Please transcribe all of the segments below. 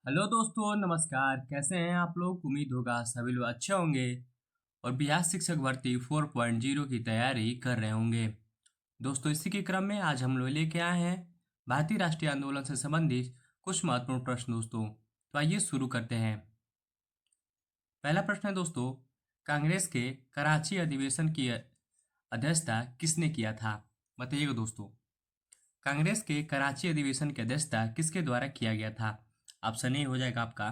Hello दोस्तों, नमस्कार। कैसे हैं आप लोग? उम्मीद होगा सभी लोग अच्छे होंगे और बिहार शिक्षक भर्ती 4.0 की तैयारी कर रहे होंगे। दोस्तों, इसी के क्रम में आज हम लोग लेके आए हैं भारतीय राष्ट्रीय आंदोलन से संबंधित कुछ महत्वपूर्ण प्रश्न। दोस्तों, तो आइए शुरू करते हैं। पहला प्रश्न है दोस्तों, कांग्रेस के कराची अधिवेशन की अध्यक्षता किसने किया था? बताइएगा दोस्तों, कांग्रेस के कराची अधिवेशन की अध्यक्षता किसके द्वारा किया गया था? ऑप्शन ए हो जाएगा आपका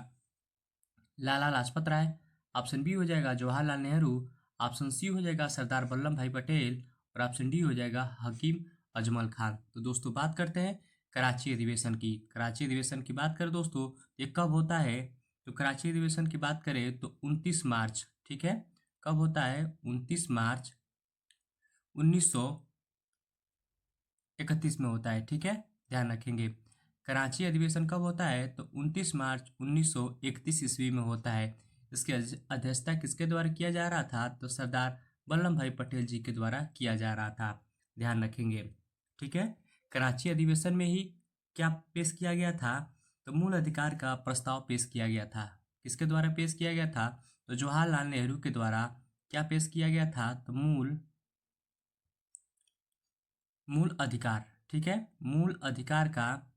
लाला लाजपत राय, ऑप्शन बी हो जाएगा जवाहरलाल नेहरू, ऑप्शन सी हो जाएगा सरदार वल्लभ भाई पटेल और ऑप्शन डी हो जाएगा हकीम अजमल खान। तो दोस्तों, बात करते हैं कराची अधिवेशन की। कराची अधिवेशन की बात करें दोस्तों, ये कब होता है? तो कराची अधिवेशन की बात करें तो 29 मार्च, ठीक है। कब होता है? 29 मार्च 1931 में होता है, ठीक है। ध्यान रखेंगे। कराची अधिवेशन कब होता है? तो 29 मार्च 1931 ईस्वी में होता है। इसकी अध्यक्षता किसके द्वारा किया जा रहा था? तो सरदार वल्लभ भाई पटेल जी के द्वारा किया जा रहा था। ध्यान रखेंगे, ठीक है। कराची अधिवेशन में ही क्या पेश किया गया था? तो मूल अधिकार का प्रस्ताव पेश किया गया था। किसके द्वारा पेश किया गया था? तो जवाहरलाल नेहरू के द्वारा क्या पेश किया गया था? तो मूल अधिकार, ठीक है। मूल अधिकार का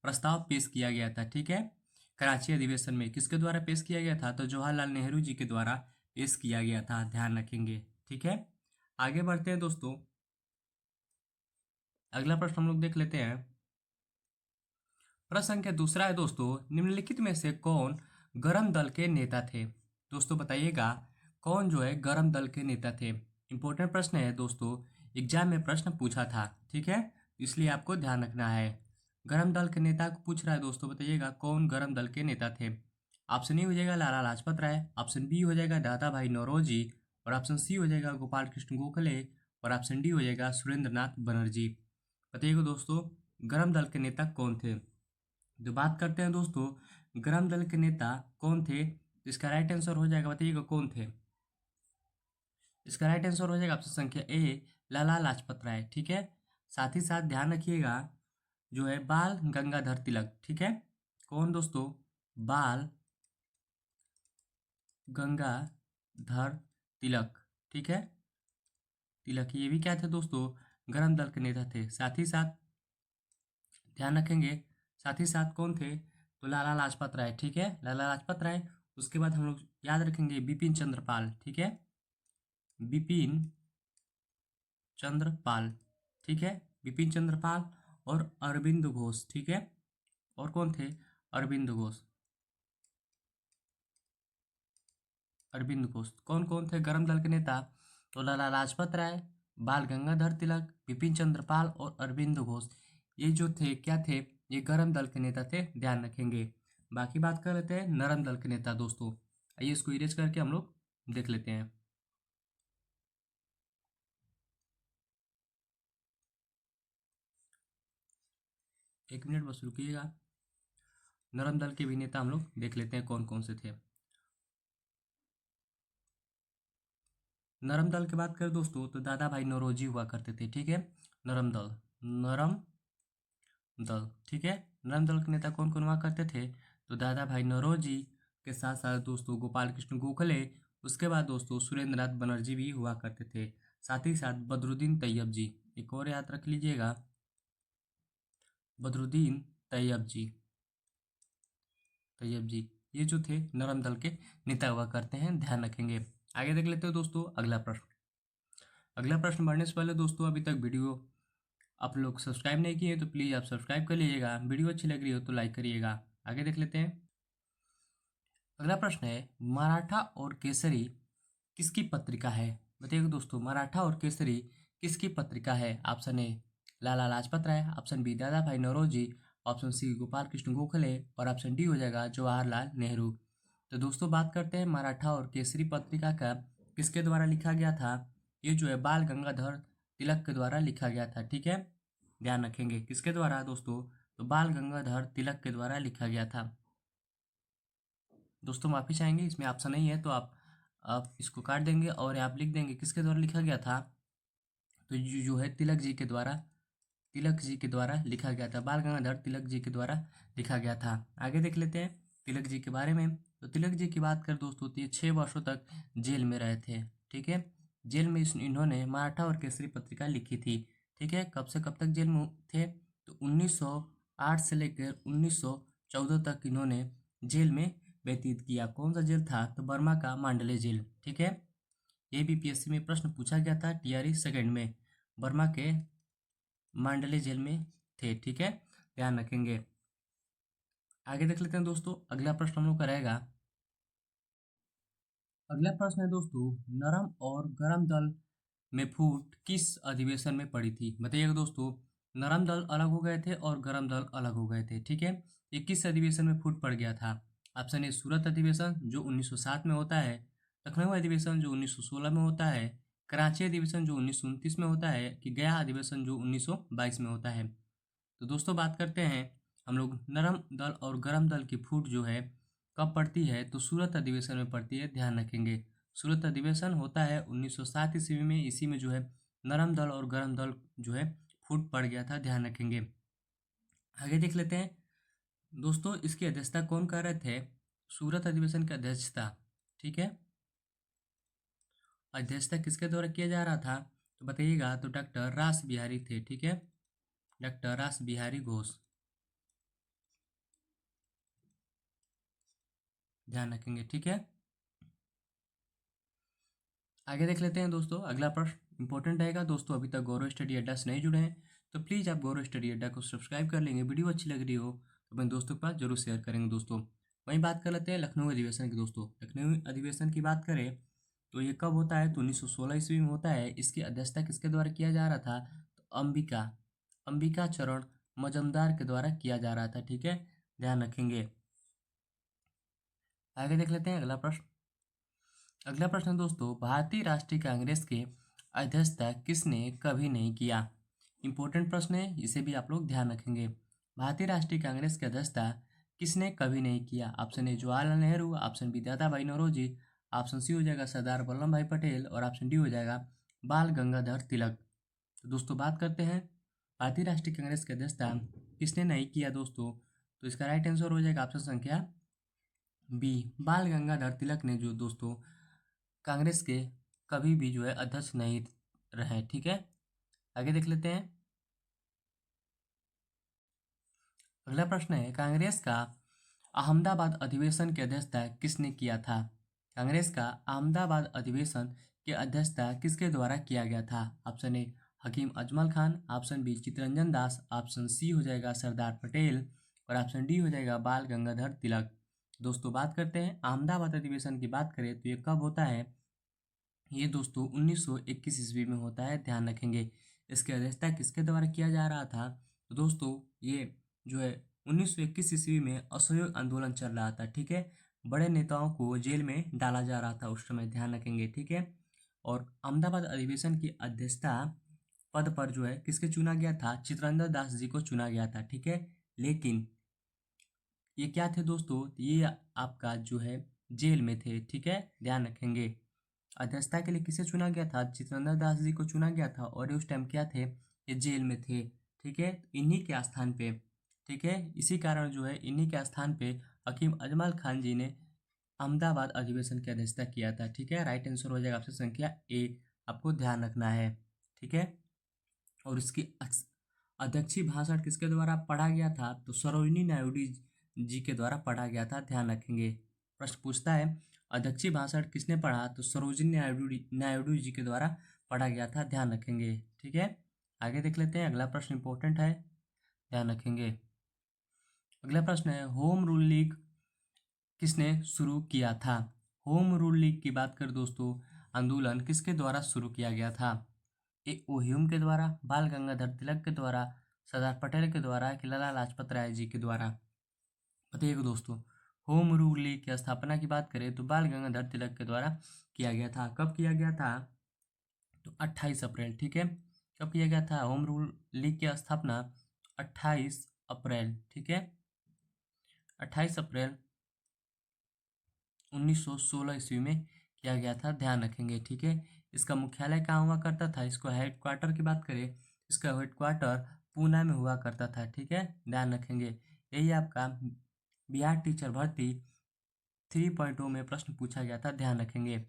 प्रस्ताव पेश किया गया था, ठीक है। कराची अधिवेशन में किसके द्वारा पेश किया गया था? तो जवाहरलाल नेहरू जी के द्वारा पेश किया गया था। ध्यान रखेंगे, ठीक है। आगे बढ़ते हैं दोस्तों। अगला प्रश्न हम लोग देख लेते हैं। प्रश्न संख्या दूसरा है दोस्तों, निम्नलिखित में से कौन गरम दल के नेता थे? दोस्तों बताइएगा, कौन जो है गरम दल के नेता थे? इंपॉर्टेंट प्रश्न है दोस्तों, एग्जाम में प्रश्न पूछा था, ठीक है। इसलिए आपको ध्यान रखना है। गरम दल के नेता को पूछ रहा है दोस्तों, बताइएगा कौन गरम दल के नेता थे। ऑप्शन ए हो जाएगा लाला लाजपत राय, ऑप्शन बी हो जाएगा दादा भाई नौरोजी और ऑप्शन सी हो जाएगा गोपाल कृष्ण गोखले और ऑप्शन डी हो जाएगा सुरेंद्र नाथ बनर्जी। बताइएगा दोस्तों, गरम दल के नेता कौन थे? जो बात करते हैं दोस्तों, गरम दल के नेता कौन थे, तो इसका राइट आंसर हो जाएगा, बताइएगा कौन थे। इसका राइट आंसर हो जाएगा ऑप्शन संख्या ए लाला लाजपत राय, ठीक है। साथ ही साथ ध्यान रखिएगा, जो है बाल गंगाधर तिलक, ठीक है। कौन दोस्तों? बाल गंगाधर तिलक, ठीक है। तिलक ये भी क्या थे दोस्तों? गरम दल के नेता थे। साथ ही साथ ध्यान रखेंगे, साथ ही साथ कौन थे? तो लाला लाजपत राय, ठीक है, लाला लाजपत राय। उसके बाद हम लोग याद रखेंगे बिपिन चंद्र पाल, ठीक है। बिपिन चंद्र पाल, ठीक है। बिपिन चंद्र पाल और अरविंद घोष, ठीक है। और कौन थे? अरविंद घोष। अरविंद घोष कौन कौन थे गरम दल के नेता? तो लाला लाजपत राय, बाल गंगाधर तिलक, बिपिन चंद्र पाल और अरविंद घोष। ये जो थे क्या थे? ये गरम दल के नेता थे। ध्यान रखेंगे। बाकी बात कर लेते हैं नरम दल के नेता दोस्तों। आइए इसको इरेज करके हम लोग देख लेते हैं। एक मिनट बस रुकिएगा। नरम दल के भी नेता हम लोग देख लेते हैं कौन कौन से थे। नरम दल की बात करें दोस्तों, तो दादा भाई नौरोजी हुआ करते थे, ठीक है। नरम दल, नरम दल, ठीक है। नरम दल के नेता कौन कौन हुआ करते थे? तो दादा भाई नौरोजी के साथ साथ दोस्तों गोपाल कृष्ण गोखले, उसके बाद दोस्तों सुरेंद्र नाथ बनर्जी भी हुआ करते थे। साथ ही साथ बदरुद्दीन तैयब जी, एक और याद रख लीजिएगा, बदरुद्दीन तैयब जी, तैयब जी ये जो थे नरम दल के नेता हुआ करते हैं। ध्यान रखेंगे। आगे देख लेते हैं दोस्तों अगला प्रश्न। अगला प्रश्न बढ़ने से पहले दोस्तों, अभी तक वीडियो आप लोग सब्सक्राइब नहीं किए तो प्लीज़ आप सब्सक्राइब कर लीजिएगा। वीडियो अच्छी लग रही हो तो लाइक करिएगा। आगे देख लेते हैं। अगला प्रश्न है, मराठा और केसरी किसकी पत्रिका है? बताइए दोस्तों, मराठा और केसरी किसकी पत्रिका है? Option A Lala Lajpat Rai, option B Dadabhai Naoroji, option C Gopal Krishna Gokhale और ऑप्शन डी हो जाएगा जवाहरलाल नेहरू। तो दोस्तों, बात करते हैं मराठा और केसरी पत्रिका का किसके द्वारा लिखा गया था। ये जो है बाल गंगाधर तिलक के द्वारा लिखा गया था, ठीक है। ध्यान रखेंगे किसके द्वारा दोस्तों? तो बाल गंगाधर तिलक के द्वारा लिखा गया था। दोस्तों माफ़ी चाहेंगे, इसमें ऑप्शन नहीं है तो आप इसको काट देंगे और आप लिख देंगे किसके द्वारा लिखा गया था। तो जो है तिलक जी के द्वारा, तिलक जी के द्वारा लिखा गया था, बाल गंगाधर तिलक जी के द्वारा लिखा गया था। आगे देख लेते हैं तिलक जी के बारे में। तो तिलक जी की बात करें दोस्तों तो ये 6 वर्षों तक जेल में रहे थे। ठीक है, जेल में इन्होंने मराठा और केसरी पत्रिका लिखी थी। ठीक है, कब से कब तक जेल में थे? तो 1908 से लेकर 1914 तक इन्होंने जेल में व्यतीत किया। कौन सा जेल था? तो बर्मा का मांडले जेल। ठीक है, ये भी पीएससी में प्रश्न पूछा गया था टीआरई सेकंड में, बर्मा के मांडले जेल में थे। ठीक है, ध्यान रखेंगे। आगे देख लेते हैं दोस्तों, अगला प्रश्न हम लोग का रहेगा। अगला प्रश्न है दोस्तों, नरम और गरम दल में फूट किस अधिवेशन में पड़ी थी? बताइएगा दोस्तों, नरम दल अलग हो गए थे और गरम दल अलग हो गए थे। ठीक है, ये किस अधिवेशन में फूट पड़ गया था? ऑप्शन ए सूरत अधिवेशन जो 1907 में होता है, लखनऊ अधिवेशन जो 1916 में होता है, कराची अधिवेशन जो 1929 में होता है, कि गया अधिवेशन जो 1922 में होता है। तो दोस्तों बात करते हैं हम लोग नरम दल और गरम दल की फूट जो है कब पड़ती है? तो सूरत अधिवेशन में पड़ती है, ध्यान रखेंगे। सूरत अधिवेशन होता है 1907 ईस्वी में। इसी में जो है नरम दल और गरम दल जो है फूट पड़ गया था, ध्यान रखेंगे। आगे देख लेते हैं दोस्तों, इसकी अध्यक्षता कौन कर रहे थे? सूरत अधिवेशन की अध्यक्षता, ठीक है, अध्यक्षता किसके द्वारा किया जा रहा था? तो बताइएगा, तो डॉक्टर रास बिहारी थे। ठीक है, डॉक्टर रास बिहारी घोष, ध्यान रखेंगे। ठीक है, आगे देख लेते हैं दोस्तों, अगला प्रश्न इंपॉर्टेंट रहेगा दोस्तों। अभी तक गौरव स्टडी अड्डा से नहीं जुड़े हैं तो प्लीज़ आप गौरव स्टडी अड्डा को सब्सक्राइब कर लेंगे। वीडियो अच्छी लग रही हो तो अपने दोस्तों के पास जरूर शेयर करेंगे दोस्तों। वहीं बात कर लेते हैं लखनऊ अधिवेशन की दोस्तों। लखनऊ अधिवेशन की बात करें तो ये कब होता है? तो 1916 ईस्वी में होता है। इसकी अध्यक्षता किसके द्वारा किया जा रहा था? तो अंबिका चरण मजमदार के द्वारा किया जा रहा था। ठीक है, ध्यान रखेंगे। आगे देख लेते हैं अगला प्रश्न। अगला प्रश्न दोस्तों, भारतीय राष्ट्रीय कांग्रेस के अध्यक्षता किसने कभी नहीं किया? इंपॉर्टेंट प्रश्न है, इसे भी आप लोग ध्यान रखेंगे। भारतीय राष्ट्रीय कांग्रेस के अध्यक्षता किसने कभी नहीं किया? Option A Jawaharlal Nehru, option B Dadabhai Naoroji, option C हो जाएगा सरदार वल्लभ भाई पटेल, और ऑप्शन डी हो जाएगा बाल गंगाधर तिलक। तो दोस्तों बात करते हैं भारतीय राष्ट्रीय कांग्रेस की अध्यक्षता किसने नहीं किया दोस्तों? तो इसका राइट आंसर हो जाएगा ऑप्शन संख्या बी, बाल गंगाधर तिलक ने जो दोस्तों कांग्रेस के कभी भी जो है अध्यक्ष नहीं रहे। ठीक है, आगे देख लेते हैं। अगला प्रश्न है, कांग्रेस का अहमदाबाद अधिवेशन की अध्यक्षता किसने किया था? कांग्रेस का अहमदाबाद अधिवेशन की अध्यक्षता किसके द्वारा किया गया था? Option A Hakim Ajmal Khan, option B Chittaranjan Das, option C हो जाएगा सरदार पटेल, और ऑप्शन डी हो जाएगा बाल गंगाधर तिलक। दोस्तों बात करते हैं अहमदाबाद अधिवेशन की बात करें तो ये कब होता है? ये दोस्तों 1921 ईस्वी में होता है, ध्यान रखेंगे। इसकी अध्यक्षता किसके द्वारा किया जा रहा था? तो दोस्तों ये जो है 1921 ईस्वी में असहयोग आंदोलन चल रहा था। ठीक है, बड़े नेताओं को जेल में डाला जा रहा था उस समय, ध्यान रखेंगे। ठीक है, और अहमदाबाद अधिवेशन की अध्यक्षता पद पर जो है किसके चुना गया था? चित्तरंजन दास जी को चुना गया था। ठीक है, लेकिन ये क्या थे दोस्तों? ये आपका जो है जेल में थे। ठीक है, ध्यान रखेंगे। अध्यक्षता के लिए किसे चुना गया था? चित्तरंजन दास जी को चुना गया था, और ये उस टाइम क्या थे? ये जेल में थे। ठीक है, इन्हीं के स्थान पे, ठीक है, इसी कारण जो है इन्हीं के स्थान पे हकीम अजमल खान जी ने अहमदाबाद अधिवेशन की अध्यक्षता किया था। ठीक है, राइट आंसर हो जाएगा ऑप्शन संख्या ए, आपको ध्यान रखना है। ठीक है, और इसकी अध्यक्षीय भाषण किसके द्वारा पढ़ा गया था? तो सरोजिनी नायडू जी के द्वारा पढ़ा गया था, ध्यान रखेंगे। प्रश्न पूछता है अध्यक्षीय भाषण किसने पढ़ा? तो सरोजिनी नायडू जी के द्वारा पढ़ा गया था, ध्यान रखेंगे। ठीक है, आगे देख लेते हैं। अगला प्रश्न इंपॉर्टेंट है, ध्यान रखेंगे। अगला प्रश्न है, होम रूल लीग किसने शुरू किया था? होम रूल लीग की बात कर दोस्तों, आंदोलन किसके द्वारा शुरू किया गया था? ए ओहियम के द्वारा, बाल गंगाधर तिलक के द्वारा, सरदार पटेल के द्वारा, कि लाला लाजपत राय जी के द्वारा? बताइएगा दोस्तों, होम रूल लीग की स्थापना की बात करें तो बाल गंगाधर तिलक के द्वारा किया गया था। कब किया गया था? तो 28 अप्रैल। ठीक है, कब किया गया था होम रूल लीग की स्थापना? 28 अप्रैल। ठीक है, 28 अप्रैल 1916 ईस्वी में किया गया था, ध्यान रखेंगे। ठीक है, इसका मुख्यालय कहाँ हुआ करता था? इसको हेडक्वार्टर की बात करें, इसका हेडक्वार्टर पूना में हुआ करता था। ठीक है, ध्यान रखेंगे। यही आपका बिहार टीचर भर्ती 3.0 में प्रश्न पूछा गया था, ध्यान रखेंगे।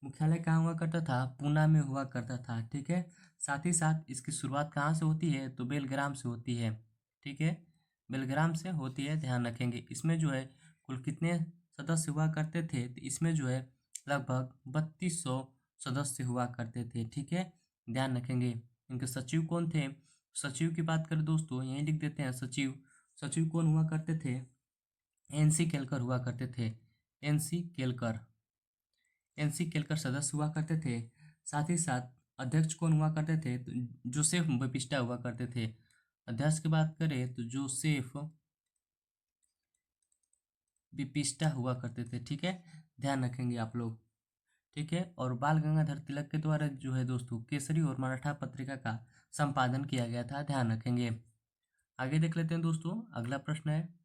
मुख्यालय कहाँ हुआ करता था? पूना में हुआ करता था। ठीक है, साथ ही साथ इसकी शुरुआत कहाँ से होती है? तो बेलग्राम से होती है। ठीक है, बेलग्राम से होती है, ध्यान रखेंगे। इसमें जो है कुल कितने सदस्य हुआ करते थे? तो इसमें जो है लगभग 3200 सदस्य हुआ करते थे। ठीक है, ध्यान रखेंगे। इनके सचिव कौन थे? सचिव की बात करें दोस्तों, यहीं लिख देते हैं सचिव। सचिव कौन हुआ करते थे? एनसी केलकर हुआ करते थे। एनसी केलकर, एनसी केलकर सदस्य हुआ करते थे। साथ ही साथ अध्यक्ष कौन हुआ करते थे? तो जोसेफ बपिस्टा हुआ करते थे। अध्यक्ष की बात करें तो जोसेफ बिपिस्टा हुआ करते थे। ठीक है, ध्यान रखेंगे आप लोग। ठीक है, और बाल गंगाधर तिलक के द्वारा जो है दोस्तों केसरी और मराठा पत्रिका का संपादन किया गया था, ध्यान रखेंगे। आगे देख लेते हैं दोस्तों, अगला प्रश्न है।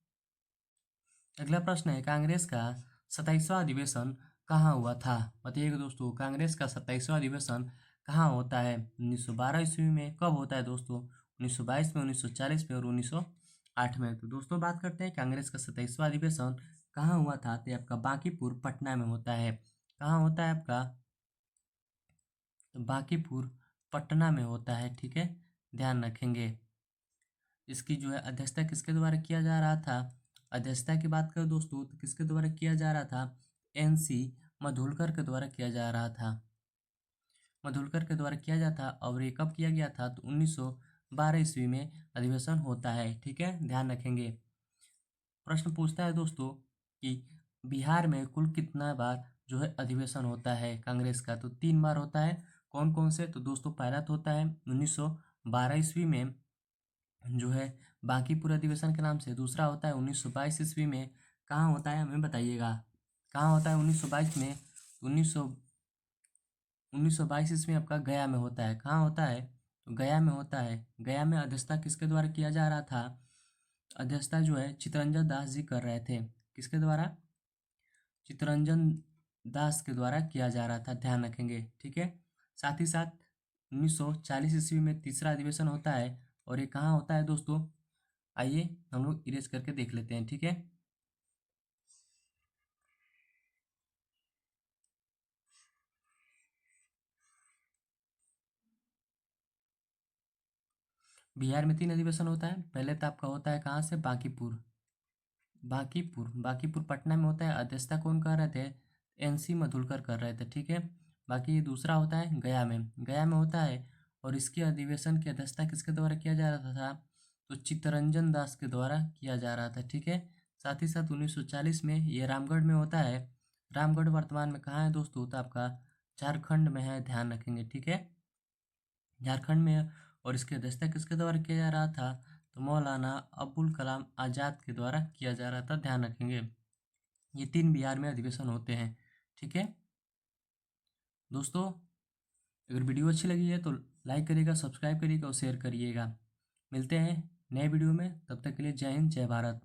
अगला प्रश्न है, कांग्रेस का 27वां अधिवेशन कहाँ हुआ था? बताइएगा दोस्तों, कांग्रेस का 27वां अधिवेशन कहाँ होता है? 1912 ईस्वी में। कब होता है दोस्तों? 1922 में, 1940 में और 1908 में। तो दोस्तों बात करते हैं कांग्रेस का 27वां अधिवेशन कहाँ हुआ था? तो आपका बांकीपुर पटना में होता है। कहाँ होता है आपका? तो बांकीपुर पटना में होता है। ठीक है, ध्यान रखेंगे। इसकी जो है अध्यक्षता किसके द्वारा किया जा रहा था? अध्यक्षता की बात करें दोस्तों तो किसके द्वारा किया जा रहा था? एनसी मधुलकर के द्वारा किया जा रहा था। मधुलकर के द्वारा किया जाता, और ये कब किया गया था? तो 1912 ईस्वी में अधिवेशन होता है। ठीक है, ध्यान रखेंगे। प्रश्न पूछता है दोस्तों कि बिहार में कुल कितना बार जो है अधिवेशन होता है कांग्रेस का? तो 3 बार होता है। कौन कौन से? तो दोस्तों पहला तो होता है 1912 ईस्वी में जो है बांकीपुर अधिवेशन के नाम से। दूसरा होता है 1922 ईस्वी में। कहाँ होता है हमें बताइएगा, कहाँ होता है 1922 में? 1922 ईस्वी आपका गया में होता है। कहाँ होता है? तो गया में होता है। गया में अध्यक्षता किसके द्वारा किया जा रहा था? अध्यक्षता जो है चित्तरंजन दास जी कर रहे थे। किसके द्वारा? चित्तरंजन दास के द्वारा किया जा रहा था, ध्यान रखेंगे। ठीक है, साथ ही साथ 1940 ईस्वी में तीसरा अधिवेशन होता है, और ये कहाँ होता है दोस्तों? आइए हम लोग इरेज करके देख लेते हैं। ठीक है, बिहार में 3 अधिवेशन होता है। पहले तो आपका होता है कहाँ से? बांकीपुर। बांकीपुर पटना में होता है। अध्यक्षता कौन कर रहे थे? एनसी मधुलकर कर रहे थे। ठीक है, बाकी दूसरा होता है गया में। गया में होता है, और इसके अधिवेशन की अध्यक्षता किसके द्वारा किया जा रहा था? तो चित्तरंजन दास के द्वारा किया जा रहा था। ठीक है, साथ ही साथ 1940 में ये रामगढ़ में होता है। रामगढ़ वर्तमान में कहाँ है दोस्तों? तो आपका झारखंड में है, ध्यान रखेंगे। ठीक है, झारखंड में है, और इसकी अध्यक्षता किसके द्वारा किया जा रहा था? तो मौलाना अबुल कलाम आज़ाद के द्वारा किया जा रहा था, ध्यान रखेंगे। ये 3 बिहार में अधिवेशन होते हैं। ठीक है दोस्तों, अगर वीडियो अच्छी लगी है तो लाइक करिएगा, सब्सक्राइब करिएगा और शेयर करिएगा। मिलते हैं नए वीडियो में, तब तक के लिए जय हिंद, जय भारत।